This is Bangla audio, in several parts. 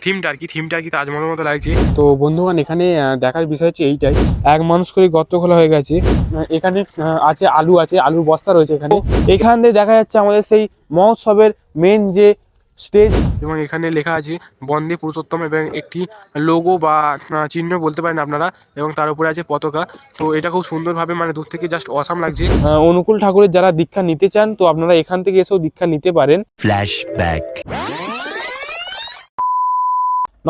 থিমটা আর কি তাজমহলের মতো লাগছে। তো বন্ধুগণ এখানে দেখার বিষয় হচ্ছে এইটাই, এক মানুষ করে গর্ত খোলা হয়ে গেছে। এখানে আছে আলু, আছে আলুর বস্তা রয়েছে এখানে। এখান দিয়ে দেখা যাচ্ছে আমাদের সেই মহোৎসবের মেন যে স্টেজ, এবং এখানে লেখা আছে বন্দে পুরুষোত্তম, এবং একটি লোগো বা চিহ্ন বলতে পারেন আপনারা, এবং তার উপরে আছে পতাকা। তো এটা খুব সুন্দরভাবে মানে দূর থেকে জাস্ট অসাম লাগছে। অনুকূল ঠাকুরের যারা দীক্ষা নিতে চান তো আপনারা এখান থেকে এসেও দীক্ষা নিতে পারেন। ফ্ল্যাশব্যাক।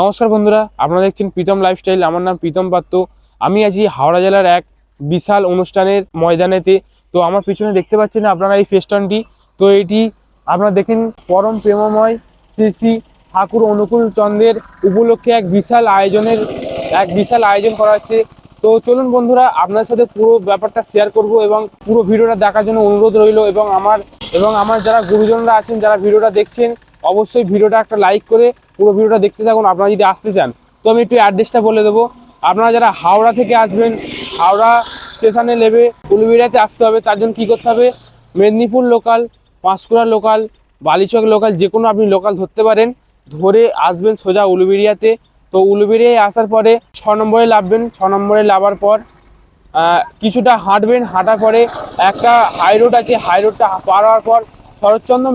নমস্কার বন্ধুরা, আপনারা দেখছেন প্রীতম লাইফস্টাইল। আমার নাম প্রীতম পাত্র। আমি আছি হাওড়া জেলার এক বিশাল অনুষ্ঠানের ময়দানেতে। তো আমার পিছনে দেখতে পাচ্ছেন আপনারা এই ফেস্টনটি। তো এটি আপনারা দেখেন পরম প্রেমময় শ্রী শ্রী ঠাকুর অনুকূল চন্দ্রের উপলক্ষে এক বিশাল আয়োজন করা হচ্ছে। তো চলুন বন্ধুরা, আপনার সাথে পুরো ব্যাপারটা শেয়ার করব এবং পুরো ভিডিওটা দেখার জন্য অনুরোধ রইল। এবং আমার যারা গুরুজনরা আছেন, যারা ভিডিওটা দেখছেন, অবশ্যই ভিডিওটা একটা লাইক করে পুরো ভিডিওটা দেখতে থাকুন। আপনারা যদি আসতে চান তো আমি একটু অ্যাড্রেসটা বলে দেবো। আপনারা যারা হাওড়া থেকে আসবেন, হাওড়া স্টেশনে নেবে উলুবেড়িয়াতে আসতে হবে। তার জন্য কী করতে হবে, Medinipur local, Panskura local, Balichak local, যে কোনো আপনি লোকাল ধরতে পারেন। ধরে আসবেন সোজা উলুবেড়িয়াতে। তো উলুবেড়িয়ায় আসার পরে 6 নম্বরে নামবেন। 6 নম্বরে নামার পর কিছুটা হাঁটবেন, হাঁটার পরে একটা হাই রোড আছে, হাই রোডটা পার হওয়ার পর শরৎচন্দ্র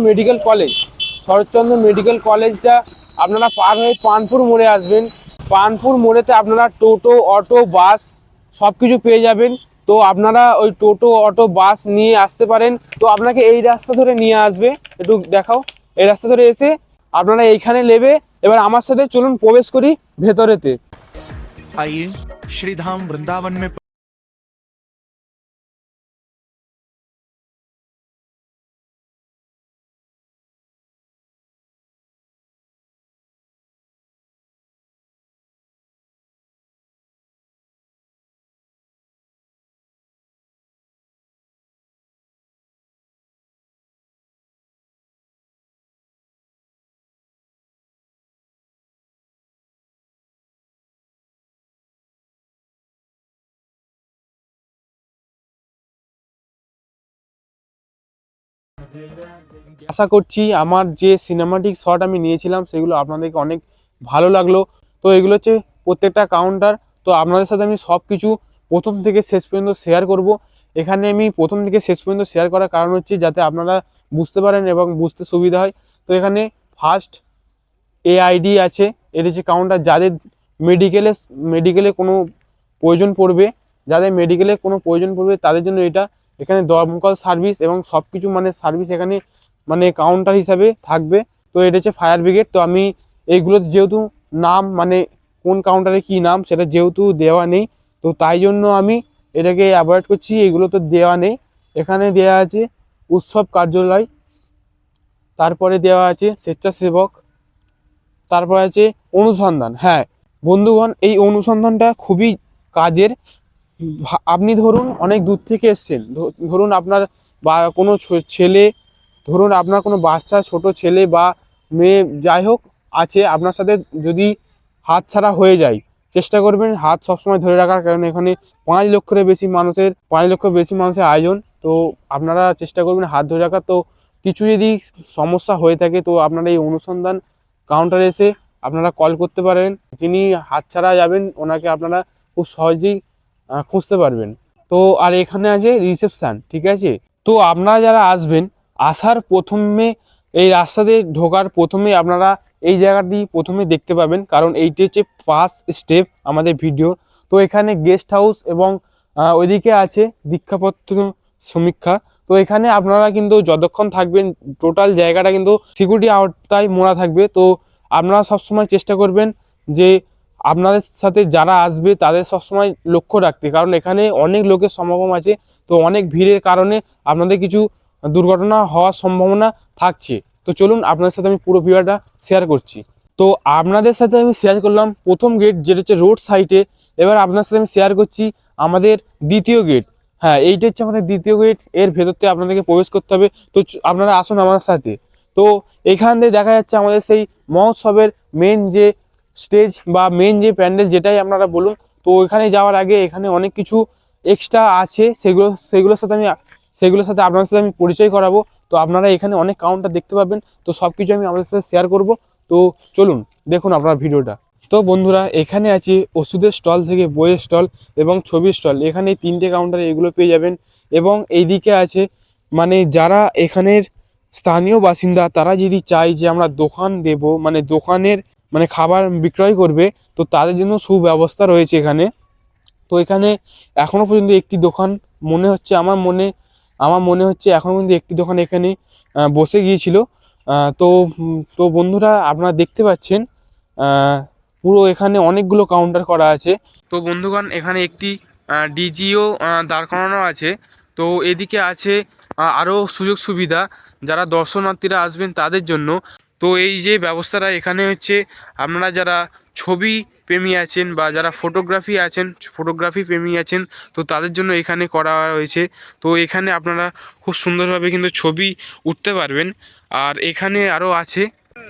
মেডিকেল কলেজটা আপনারা পার হয়ে পানপুর মোড়ে আসবেন। পানপুর মোড়েতে আপনারা টোটো, অটো, বাস সব কিছু পেয়ে যাবেন। তো আপনারা ওই টোটো, অটো, বাস নিয়ে আসতে পারেন। তো আপনাকে এই রাস্তা ধরে নিয়ে আসবে, একটু দেখাও। এই রাস্তা ধরে এসে আপনারা এইখানে নেবে। এবার আমার সাথে চলুন প্রবেশ করি ভেতরেতে। आइए श्री धाम वृंदावन में আশা করছি আমার যে সিনেমাটিক শট আমি নিয়েছিলাম সেগুলো আপনাদেরকে অনেক ভালো লাগলো। তো এগুলো হচ্ছে প্রত্যেকটা কাউন্টার। তো আপনাদের সাথে আমি সব কিছু প্রথম থেকে শেষ পর্যন্ত শেয়ার করব। এখানে আমি প্রথম থেকে শেষ পর্যন্ত শেয়ার করার কারণ হচ্ছে যাতে আপনারা বুঝতে পারেন এবং বুঝতে সুবিধা হয়। তো এখানে ফার্স্ট এআইডি আছে, এটা হচ্ছে কাউন্টার। যাদের মেডিকেলে কোনো প্রয়োজন পড়বে, তাদের জন্য এটা। এখানে দমকল সার্ভিস এবং সব কিছু মানে সার্ভিস এখানে মানে কাউন্টার হিসাবে থাকবে। তো এটা হচ্ছে ফায়ার ব্রিগেড। তো আমি এইগুলো যেহেতু নাম মানে কোন কাউন্টারে কি নাম সেটা যেহেতু দেওয়া নেই, তো তাই জন্য আমি এটাকে অ্যাভয়েড করছি। এগুলো তো দেওয়া নেই। এখানে দেওয়া আছে উৎসব কার্যালয়, তারপরে দেওয়া আছে স্বেচ্ছাসেবক, তারপর আছে অনুসন্ধান। হ্যাঁ বন্ধুগণ, এই অনুসন্ধানটা খুবই কাজের। আপনি ধরুন অনেক দূর থেকে এসছেন, ধরুন আপনার বা কোনো ছেলে, ধরুন আপনার কোনো বাচ্চা, ছোট ছেলে বা মেয়ে যাই হোক আছে আপনার সাথে, যদি হাত ছাড়া হয়ে যায় চেষ্টা করবেন হাত সবসময় ধরে রাখার। কারণ এখানে 5 লক্ষ বেশি মানুষের আয়োজন। তো আপনারা চেষ্টা করবেন হাত ধরে রাখার। তো কিছু যদি সমস্যা হয়ে থাকে তো আপনারা এই অনুসন্ধান কাউন্টারে এসে আপনারা কল করতে পারেন। যিনি হাত ছাড়া যাবেন ওনাকে আপনারা খুব সহজেই খুঁজতে পারবেন। তো আর এখানে আছে রিসেপশান, ঠিক আছে। তো আপনারা যারা আসবেন, আসার প্রথমে এই রাস্তাতে ঢোকার প্রথমে আপনারা এই জায়গাটি প্রথমে দেখতে পাবেন, কারণ এইটি হচ্ছে ফার্স্ট স্টেপ আমাদের ভিডিও। তো এখানে গেস্ট হাউস এবং ওইদিকে আছে দীক্ষাপত্র সমীক্ষা। তো এখানে আপনারা কিন্তু যতক্ষণ থাকবেন টোটাল জায়গাটা কিন্তু সিকিউরিটি আওতায় মোড়া থাকবে। তো আপনারা সবসময় চেষ্টা করবেন যে আপনাদের সাথে যারা আসবে তাদের সবসময় লক্ষ্য রাখতে, কারণ এখানে অনেক লোকের সমাগম আছে। তো অনেক ভিড়ের কারণে আপনাদের কিছু দুর্ঘটনা হওয়ার সম্ভাবনা থাকছে। তো চলুন আপনাদের সাথে আমি পুরো ভিডিওটা শেয়ার করছি। তো আপনাদের সাথে আমি শেয়ার করলাম প্রথম গেট, যেটা হচ্ছে রোড সাইডে। এবার আপনার সাথে আমি শেয়ার করছি আমাদের দ্বিতীয় গেট। হ্যাঁ, এইটা হচ্ছে আমাদের দ্বিতীয় গেট। এর ভেতর থেকে আপনাদেরকে প্রবেশ করতে হবে। তো আপনারা আসুন আমার সাথে। তো এখান দিয়ে দেখা যাচ্ছে আমাদের সেই মহোৎসবের মেন যে স্টেজ বা মেন যে প্যান্ডেল, যেটাই আপনারা বলুন। তো এখানে যাওয়ার আগে এখানে অনেক কিছু এক্সট্রা আছে, সেগুলোর সাথে আপনাদের সাথে আমি পরিচয় করাবো। তো আপনারা এখানে অনেক কাউন্টার দেখতে পাবেন। তো সব কিছু আমি আপনাদের সাথে শেয়ার করব। তো চলুন দেখুন আপনার ভিডিওটা। তো বন্ধুরা, এখানে আছে ওষুধের স্টল থেকে বইয়ের স্টল এবং ছবির স্টল। এখানে 3টে কাউন্টারে এগুলো পেয়ে যাবেন। এবং এইদিকে আছে মানে যারা এখানের স্থানীয় বাসিন্দা, তারা যদি চায় যে আমরা দোকান দেব, মানে দোকানের মানে খাবার বিক্রয় করবে, তো তাদের জন্য সুব্যবস্থা রয়েছে এখানে। তো এখানে এখনো পর্যন্ত একটি দোকান মনে হচ্ছে, আমার মনে হচ্ছে এখনো পর্যন্ত একটি দোকান এখানে বসে গিয়েছিল। তো বন্ধুরা, আপনারা দেখতে পাচ্ছেন পুরো এখানে অনেকগুলো কাউন্টার করা আছে। তো বন্ধুগণ, এখানে একটি ডিজিও দাঁড় করানো আছে। তো এদিকে আছে আরও সুযোগ সুবিধা যারা দর্শনার্থীরা আসবেন তাদের জন্য। তো এই যে ব্যবস্থাটা এখানে হচ্ছে, আপনারা যারা ছবি প্রেমী আছেন বা যারা ফটোগ্রাফি প্রেমী আছেন, তো তাদের জন্য এখানে করা হয়েছে। তো এখানে আপনারা খুব সুন্দরভাবে কিন্তু ছবি উঠতে পারবেন। আর এখানে আরও আছে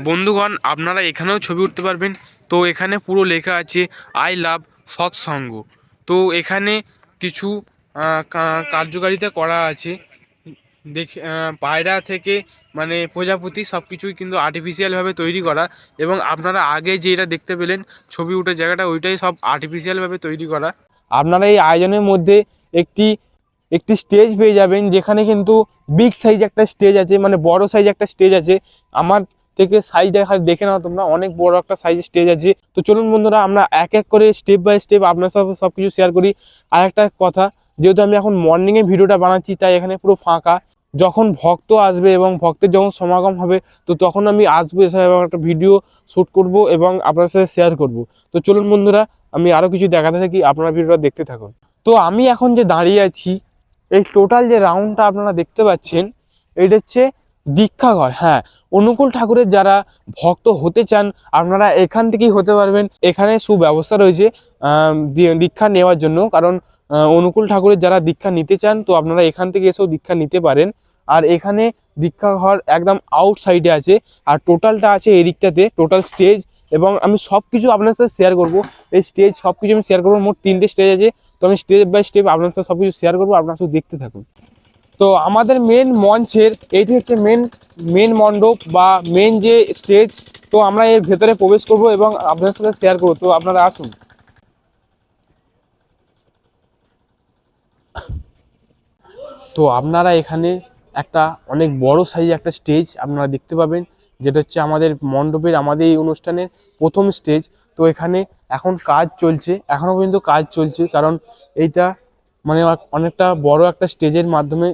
বন্ধুগণ, আপনারা এখানেও ছবি উঠতে পারবেন। তো এখানে পুরো লেখা আছে আই লাভ সৎসঙ্গ। তো এখানে কিছু কার্যকারিতা করা আছে। দেখে পায়রা থেকে মানে প্রজাপতি সব কিছুই কিন্তু আর্টিফিশিয়ালভাবে তৈরি করা। এবং আপনারা আগে যেটা দেখতে পেলেন ছবি উঠে জায়গাটা, ওইটাই সব আর্টিফিশিয়ালভাবে তৈরি করা। আপনারা এই আয়োজনের মধ্যে একটি একটি স্টেজ পেয়ে যাবেন, যেখানে কিন্তু বিগ সাইজ একটা স্টেজ আছে, মানে বড় সাইজ একটা স্টেজ আছে। আমার থেকে সাইজ দেখে নাও তোমরা, অনেক বড় একটা সাইজ স্টেজ আছে। তো চলুন বন্ধুরা, আমরা এক এক করে স্টেপ বাই স্টেপ আপনার সাথে সব কিছু শেয়ার করি। আর একটা কথা, যেহেতু আমি এখন মর্নিংয়ে ভিডিওটা বানাচ্ছি, তাই এখানে পুরো ফাঁকা। যখন ভক্ত আসবে এবং ভক্তের যখন সমাগম হবে, তো তখন আমি আসবো, এসে এবং একটা ভিডিও শ্যুট করব এবং আপনার সাথে শেয়ার করব। তো চলুন বন্ধুরা, আমি আরও কিছু দেখাতে থাকি, আপনারা ভিডিওটা দেখতে থাকুন। তো আমি এখন যে দাঁড়িয়ে আছি, এই টোটাল যে রাউন্ডটা আপনারা দেখতে পাচ্ছেন, এটা হচ্ছে দীক্ষাঘর। হ্যাঁ, অনুকূল ঠাকুরের যারা ভক্ত হতে চান, আপনারা এখান থেকেই হতে পারবেন। এখানে সুব্যবস্থা রয়েছে দীক্ষা নেওয়ার জন্য। কারণ অনুকূল ঠাকুরের যারা দীক্ষা নিতে চান, তো আপনারা এখান থেকে এসেও দীক্ষা নিতে পারেন। আর এখানে দীক্ষাঘর একদম আউট সাইডে আছে। আর টোটালটা আছে এদিকটাতে, টোটাল স্টেজ। এবং আমি সব কিছু আপনার সাথে শেয়ার করব। এই স্টেজ সব কিছু আমি শেয়ার করবো। মোট 3টে স্টেজ আছে। তো আমি স্টেপ বাই স্টেপ আপনার সাথে সব কিছু শেয়ার করবো, আপনারা শুধু দেখতে থাকুন। তো আমাদের মেন মঞ্চের এইটি হচ্ছে মেন মণ্ডপ বা মেন যে স্টেজ। তো আমরা এর ভেতরে প্রবেশ করব এবং আপনাদের সাথে শেয়ার করবো। তো আপনারা আসুন। তো আপনারা এখানে একটা অনেক বড় সাইজ একটা স্টেজ আপনারা দেখতে পাবেন, যেটা হচ্ছে আমাদের মণ্ডপের, আমাদের এই অনুষ্ঠানের প্রথম স্টেজ। তো এখানে এখন কাজ চলছে, এখনও পর্যন্ত কাজ চলছে। কারণ এইটা মানে অনেকটা বড় একটা স্টেজের মাধ্যমে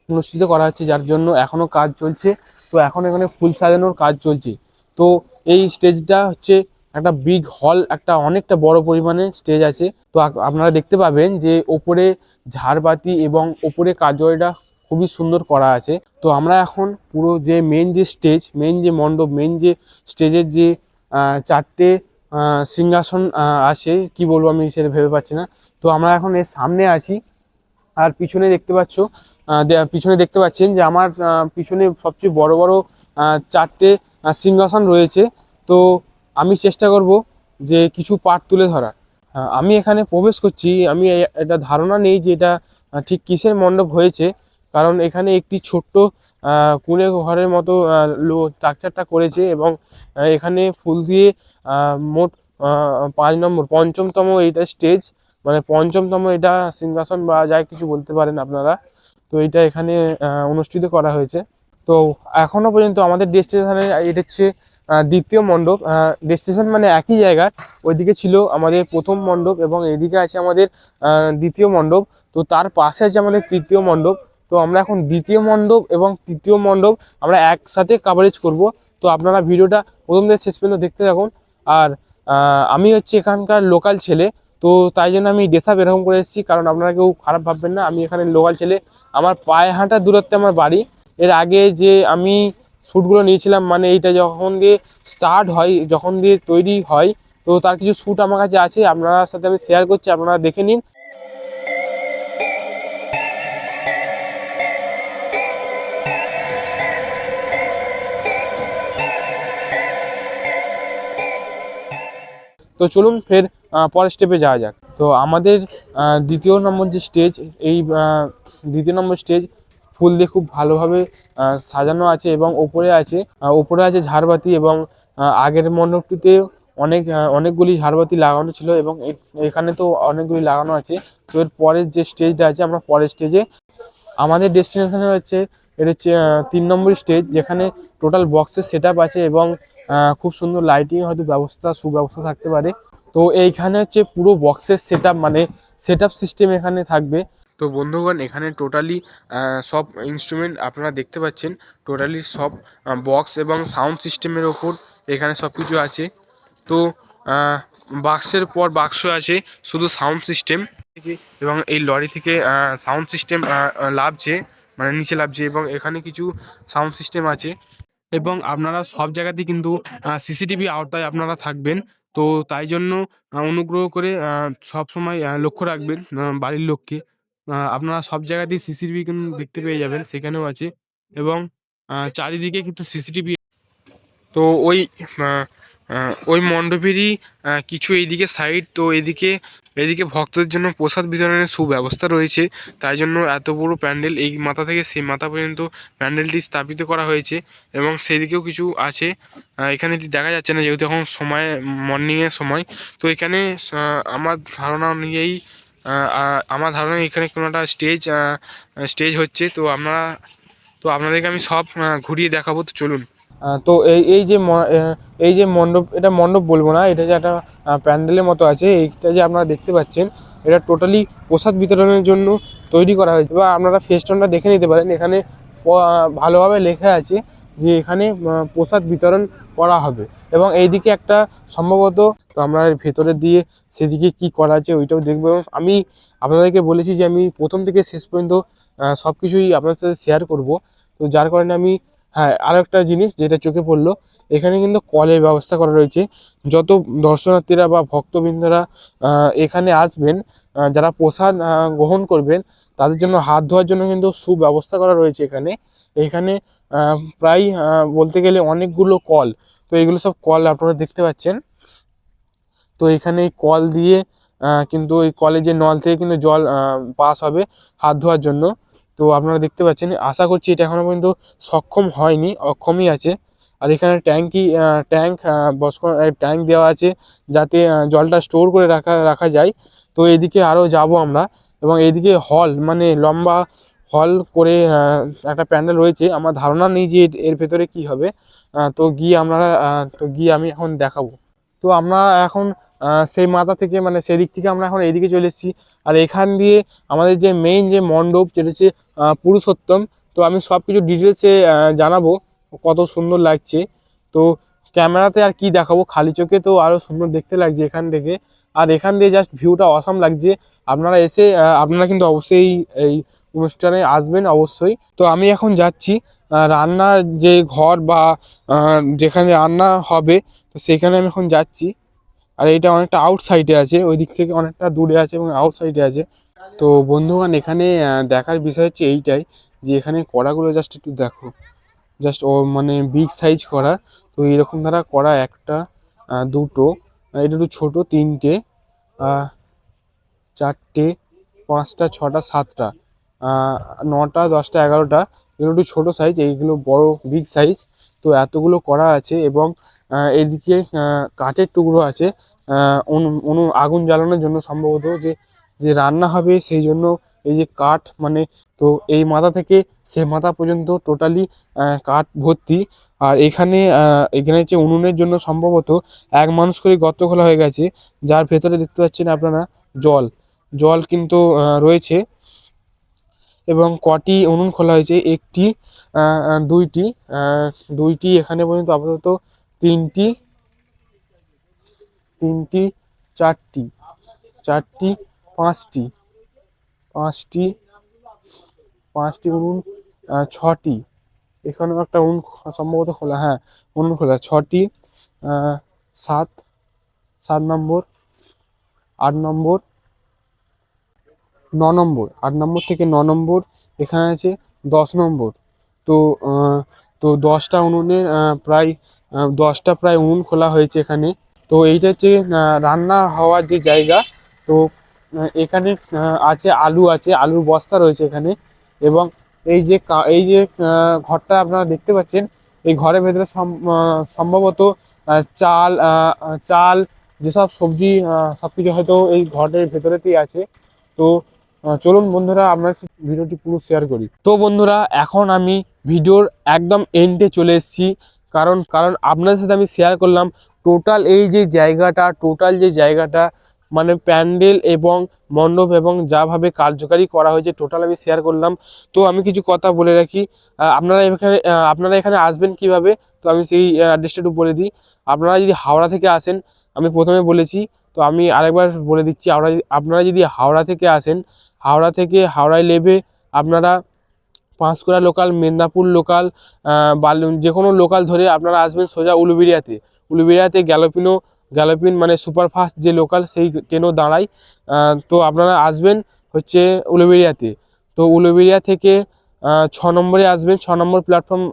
অনুষ্ঠিত করা হচ্ছে, যার জন্য এখনও কাজ চলছে। তো এখন এখানে ফুল সাজানোর কাজ চলছে। তো এই স্টেজটা হচ্ছে একটা বিগ হল, একটা অনেকটা বড় পরিমাণে স্টেজ আছে। তো আপনারা দেখতে পাবেন যে ওপরে ঝাড়বাতি এবং ওপরে কাজলটা খুবই সুন্দর করা আছে। তো আমরা এখন পুরো যে মেন যে স্টেজ, মেন যে মণ্ডপ, মেন যে স্টেজের যে 4টে সিংহাসন আছে, কি বলবো আমি সেটা ভেবে পাচ্ছি না। তো আমরা এখন এর সামনে আছি। আর পিছনে দেখতে পিছনে দেখতে পাচ্ছেন যে আমার পিছনে সবচেয়ে বড় বড় 4টে সিংহাসন রয়েছে। তো আমি চেষ্টা করব যে কিছু পার্ট তুলে ধরা। আমি এখানে প্রবেশ করছি, আমি এটা ধারণা নেই যে এটা ঠিক কিসের মণ্ডপ হয়েছে। কারণ এখানে একটি ছোট্ট কুঁড়ে ঘরের মতো স্ট্রাকচারটা করেছে। এবং এখানে ফুল দিয়ে মোট 5 নম্বর 5মতম এইটা স্টেজ, মানে 5মতম এটা সিংহাসন বা যাই কিছু বলতে পারেন আপনারা। তো এটা এখানে অনুষ্ঠিত করা হয়েছে। তো এখনো পর্যন্ত আমাদের ডেস্টিনেশনে এটা হচ্ছে দ্বিতীয় মণ্ডপ। ডেস্টিনেশন মানে একই জায়গা, ওইদিকে ছিল আমাদের প্রথম মণ্ডপ এবং এদিকে আছে আমাদের দ্বিতীয় মণ্ডপ। তো তার পাশে আছে আমাদের তৃতীয় মণ্ডপ। তো আমরা এখন দ্বিতীয় মণ্ডপ এবং তৃতীয় মণ্ডপ আমরা একসাথে কাভারেজ করব। তো আপনারা ভিডিওটা প্রথম থেকে শেষ পর্যন্ত দেখতে থাকুন। আর আমি হচ্ছে এখানকার লোকাল ছেলে, তো তাই জন্য আমি ড্রেস আপ এরকম করে এসেছি। কারণ আপনারা কেউ খারাপ ভাববেন না, আমি এখানে লোকাল ছেলে। আমার পায়ে হাঁটার দূরত্বে আমার বাড়ি। এর আগে যে আমি শ্যুটগুলো নিয়েছিলাম, মানে এইটা যখন দিয়ে স্টার্ট হয়, যখন দিয়ে তৈরি হয়, তো তার কিছু শ্যুট আমার কাছে আছে, আপনার সাথে আমি শেয়ার করছি, আপনারা দেখে নিন। তো চলুন ফের পরের স্টেপে যাওয়া যাক। তো আমাদের দ্বিতীয় নম্বর যে স্টেজ, এই দ্বিতীয় নম্বর স্টেজ ফুল দিয়ে খুব ভালোভাবে সাজানো আছে এবং ওপরে আছে ঝাড়বাতি এবং আগের মণ্ডপটিতে অনেকগুলি ঝাড়বাতি লাগানো ছিল এবং এখানে তো অনেকগুলি লাগানো আছে। তো এর পরের যে স্টেজটা আছে, আমরা পরের স্টেজে আমাদের ডেস্টিনেশনে হচ্ছে, এটা হচ্ছে 3 নম্বর স্টেজ, যেখানে টোটাল বক্সের সেট আপ আছে এবং খুব সুন্দর লাইটিং হয়তো সুব্যবস্থা থাকতে পারে। তো এইখানে হচ্ছে পুরো বক্সের সেট আপ, মানে সেট আপ সিস্টেম এখানে থাকবে। তো বন্ধুগণ, এখানে টোটালি সব ইনস্ট্রুমেন্ট আপনারা দেখতে পাচ্ছেন, টোটালি সব বক্স এবং সাউন্ড সিস্টেমের ওপর এখানে সব কিছু আছে। তো বাক্সের পর বাক্স আছে শুধু সাউন্ড সিস্টেম, এবং এই লরি থেকে সাউন্ড সিস্টেম লাভছে, মানে নিচে লাভছে, এবং এখানে কিছু সাউন্ড সিস্টেম আছে। এবং আপনারা সব জায়গাতেই কিন্তু সিসিটিভি আওতায় আপনারা থাকবেন। তো তাই জন্য অনুগ্রহ করে সব সময় লক্ষ্য রাখবেন বাড়ির লোককে। আপনারা সব জায়গাতেই সিসিটিভি কিন্তু দেখতে পেয়ে যাবেন, সেখানেও আছে। এবং চারিদিকে কিন্তু সিসিটিভি। তো ওই মণ্ডপেরই কিছু এইদিকে সাইড, তো এদিকে এদিকে ভক্তদের জন্য প্রসাদ বিতরণের সুব্যবস্থা রয়েছে। তাই জন্য এত বড় প্যান্ডেল, এই মাথা থেকে সেই মাথা পর্যন্ত প্যান্ডেলটি স্থাপিত করা হয়েছে। এবং সেদিকেও কিছু আছে, এখানে এটি দেখা যাচ্ছে না যেহেতু এখন সময় মর্নিংয়ের সময়। তো এখানে আমার ধারণা অনুযায়ী আমার ধারণা এখানে কোনো একটা স্টেজ হচ্ছে। তো আপনাদেরকে আমি সব ঘুরিয়ে দেখাবো, তো চলুন। তো এই যে মণ্ডপ, এটা মণ্ডপ বলবো না, এটা যে একটা প্যান্ডেলের মতো আছে, এইটা যে আপনারা দেখতে পাচ্ছেন, এটা টোটালি প্রসাদ বিতরণের জন্য তৈরি করা হয়েছে। বা আপনারা ফেস্টনটা দেখে নিতে পারেন, এখানে ভালোভাবে লেখা আছে যে এখানে প্রসাদ বিতরণ করা হবে। এবং এইদিকে একটা সম্ভবত, তো আমরা ভেতরে দিয়ে সেদিকে কি করা আছে ওইটাও দেখবো। এবং আমি আপনাদেরকে বলেছি যে আমি প্রথম থেকে শেষ পর্যন্ত সব কিছুই আপনাদের সাথে শেয়ার করব। তো যার কারণে আমি, হ্যাঁ, আরও একটা জিনিস যেটা চোখে পড়লো, এখানে কিন্তু কলের ব্যবস্থা করা রয়েছে। যত দর্শনার্থীরা বা ভক্তবৃন্দরা এখানে আসবেন, যারা প্রসাদ গ্রহণ করবেন, তাদের জন্য হাত ধোয়ার জন্য কিন্তু সুব্যবস্থা করা রয়েছে এখানে। এখানে প্রায় বলতে গেলে অনেকগুলো কল, তো এগুলো সব কল আপনারা দেখতে পাচ্ছেন। তো এখানে এই কল দিয়ে কিন্তু এই কলেজের নল থেকে কিন্তু জল পাস হবে হাত ধোয়ার জন্য। তো আপনারা দেখতে পাচ্ছেন, আশা করছি এটা এখনো পর্যন্ত সক্ষম হয়নি, অক্ষমই আছে। আর এখানে ট্যাঙ্ক দেওয়া আছে যাতে জলটা স্টোর করে রাখা যায়। তো এদিকে আরও যাব আমরা। এবং এইদিকে হল, মানে লম্বা হল করে একটা প্যান্ডেল রয়েছে। আমার ধারণা নেই যে এর ভেতরে কি হবে। তো গিয়ে আমি এখন দেখাবো। তো আমরা এখন সেই মাথা থেকে, মানে সেদিক থেকে আমরা এখন এইদিকে চলে এসেছি। আর এখান দিয়ে আমাদের যে মেইন যে মণ্ডপ, যেটা হচ্ছে পুরুষোত্তম। তো আমি সব কিছু ডিটেলসে জানাবো কত সুন্দর লাগছে। তো ক্যামেরাতে আর কি দেখাবো, খালি চোখে তো আরও সুন্দর দেখতে লাগছে এখান থেকে। আর এখান দিয়ে জাস্ট ভিউটা অসাম লাগছে। আপনারা কিন্তু অবশ্যই এই অনুষ্ঠানে আসবেন অবশ্যই। তো আমি এখন যাচ্ছি রান্নার যে ঘর বা যেখানে রান্না হবে, তো সেখানে আমি এখন যাচ্ছি। আর এটা অনেকটা আউট সাইডে আছে, ওই দিক থেকে অনেকটা দূরে আছে এবং আউট সাইডে আছে। তো বন্ধুগণ, এখানে দেখার বিষয় হচ্ছে এইটাই, যে এখানে কড়াগুলো জাস্ট একটু দেখো, জাস্ট মানে বিগ সাইজ করা। তো এরকম ধারা কড়া, একটা দুটো, এটা একটু ছোটো, তিনটে, চারটে, পাঁচটা, ছটা, সাতটা, নটা, দশটা, 11টা। এগুলো একটু ছোটো সাইজ, এইগুলো বড় বিগ সাইজ। তো এতগুলো করা আছে। এবং এদিকে কাঠের টুকরো আছে, আগুন জ্বালানোর জন্য সম্ভবত, যে যে রান্না হবে সেই জন্য এই যে কাঠ, মানে তো এই মাথা থেকে সে মাথা পর্যন্ত টোটালি কাঠ ভর্তি। আর এখানে হচ্ছে উনুনের জন্য সম্ভবত এক মানুষ করে গর্ত খোলা হয়ে গেছে, যার ভেতরে দেখতে পাচ্ছেন আপনারা জল জল কিন্তু রয়েছে। এবং কটি উনুন খোলা হয়েছে, একটি, দুইটি, দুইটি, এখানে পর্যন্ত আপাতত তিনটি, তিনটি, চারটি, চারটি, পাঁচটি, পাঁচটি, পাঁচটি উনুন, ছটি, এখানেও একটা উনুন সম্ভবত খোলা, হ্যাঁ, উনুন খোলা ছটি, সাত, 7 নম্বর, 8 নম্বর, 9 নম্বর, 8 নম্বর থেকে 9 নম্বর, এখানে আছে 10 নম্বর। তো তো 10টা উনুনের প্রায় 10টা প্রায় উনুন খোলা হয়েছে এখানে। তো এইটা হচ্ছে রান্না হওয়ার যে জায়গা। তো এখানে আছে আলুর বস্তা রয়েছে এখানে। এবং এই যে ঘরটা আপনারা দেখতে পাচ্ছেন, এই ঘরের ভেতরে সম্ভবত চাল চাল যেসব সবজি সব কিছু হয়তো এই ঘরের ভেতরেতেই আছে। তো চলুন বন্ধুরা আপনার সাথে ভিডিওটি পুরো শেয়ার করি। তো বন্ধুরা এখন আমি ভিডিওর একদম এন্ডে চলে এসেছি, কারণ কারণ আপনাদের সাথে আমি শেয়ার করলাম টোটাল এই যে জায়গাটা মানে প্যান্ডেল এবং মণ্ডপ এবং যাভাবে কার্যকারী করা হয়েছে টোটাল আমি শেয়ার করলাম। তো আমি কিছু কথা বলে রাখি, আপনারা এখানে আসবেন কিভাবে, তো আমি সেই অ্যাড্রেসটা একটু বলে দিই। আপনারা যদি হাওড়া থেকে আসেন, আমি প্রথমে বলেছি, তো আমি আরেকবার বলে দিচ্ছি, আপনারা যদি হাওড়া থেকে আসেন, হাওড়ায় নেমে আপনারা পাঁশকুড়া লোকাল, মেদিনীপুর লোকাল, যে কোনো লোকাল ধরে আপনারা আসবেন সোজা উলুবেড়িয়াতে গ্যালোপিন মানে সুপারফাস্ট যে লোকাল সেই ট্রেনও দাঁড়ায়। তো আপনারা আসবেন হচ্ছে উলুবেড়িয়াতে। তো উলুবেড়িয়া থেকে 6 নম্বরে আসবেন, 6 নম্বর প্ল্যাটফর্ম,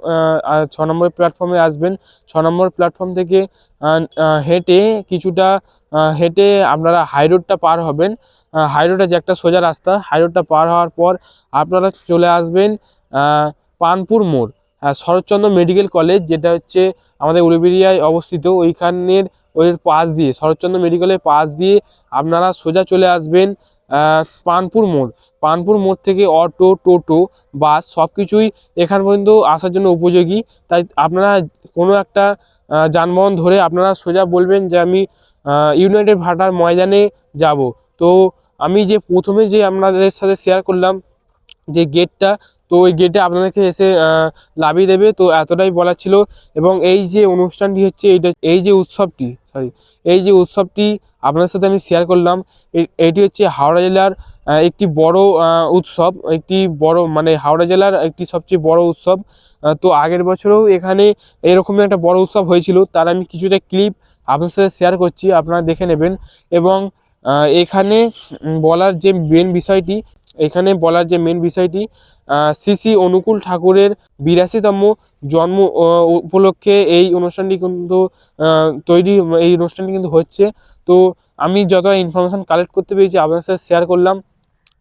6 নম্বর প্ল্যাটফর্মে আসবেন। 6 নম্বর প্ল্যাটফর্ম থেকে হেঁটে কিছুটা হেঁটে আপনারা হাইরোডটা পার হবেন। হাইরোডে যে একটা সোজা রাস্তা, হাইরোডটা পার হওয়ার পর আপনারা চলে আসবেন পানপুর মোড়, শরৎচন্দ্র মেডিকেল কলেজ, যেটা হচ্ছে আমাদের উলুবেড়িয়ায় অবস্থিত। ওই পাশ দিয়ে, শরৎচন্দ্র মেডিকেলের পাশ দিয়ে আপনারা সোজা চলে আসবেন পানপুর মোড় থেকে অটো, টোটো, বাস সব কিছুই এখান পর্যন্ত আসার জন্য উপযোগী। তাই আপনারা কোনো একটা যানবাহন ধরে আপনারা সোজা বলবেন যে আমি ইউনাইটেড ভাটার ময়দানে যাব। তো আমি যে প্রথমে যে আপনাদের সাথে শেয়ার করলাম যে গেটটা, তো ওই গেটে আপনাদেরকে এসে লাভিয়ে দেবে। তো এতটাই বলার ছিল। এবং এই যে অনুষ্ঠানটি হচ্ছে, এই যে উৎসবটি আপনাদের সাথে আমি শেয়ার করলাম, এটি হচ্ছে হাওড়া জেলার একটি বড় উৎসব, মানে হাওড়া জেলার একটি সবচেয়ে বড় উৎসব। তো আগের বছরেও এখানে এরকমই একটা বড় উৎসব হয়েছিল, তার আমি কিছুটা ক্লিপ আপনাদের সাথে শেয়ার করছি, আপনারা দেখে নেবেন। এবং এখানে বলার যে মেন বিষয়টি শ্রী শ্রী অনুকূল ঠাকুরের 82তম জন্ম উপলক্ষে এই অনুষ্ঠানটি কিন্তু হচ্ছে। তো আমি যতটা ইনফরমেশান কালেক্ট করতে পেরেছি আপনাদের সাথে শেয়ার করলাম।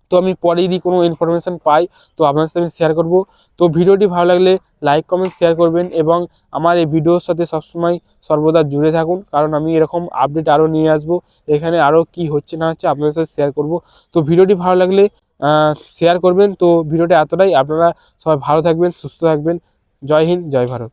তো আমি পরে যদি কোনো ইনফরমেশান পাই তো আপনার সাথে আমি শেয়ার করব। তো ভিডিওটি ভালো লাগলে লাইক, কমেন্ট, শেয়ার করবেন এবং আমার এই ভিডিওর সাথে সবসময় সর্বদা জুড়ে থাকুন, কারণ আমি এরকম আপডেট আরও নিয়ে আসব। এখানে আরও কি হচ্ছে না হচ্ছে আপনাদের সাথে শেয়ার করব। তো ভিডিওটি ভালো লাগলে শেয়ার করবেন। তো ভিডিওটা এতটাই, আপনারা সবাই ভালো থাকবেন, সুস্থ থাকবেন। জয় হিন্দ, জয় ভারত।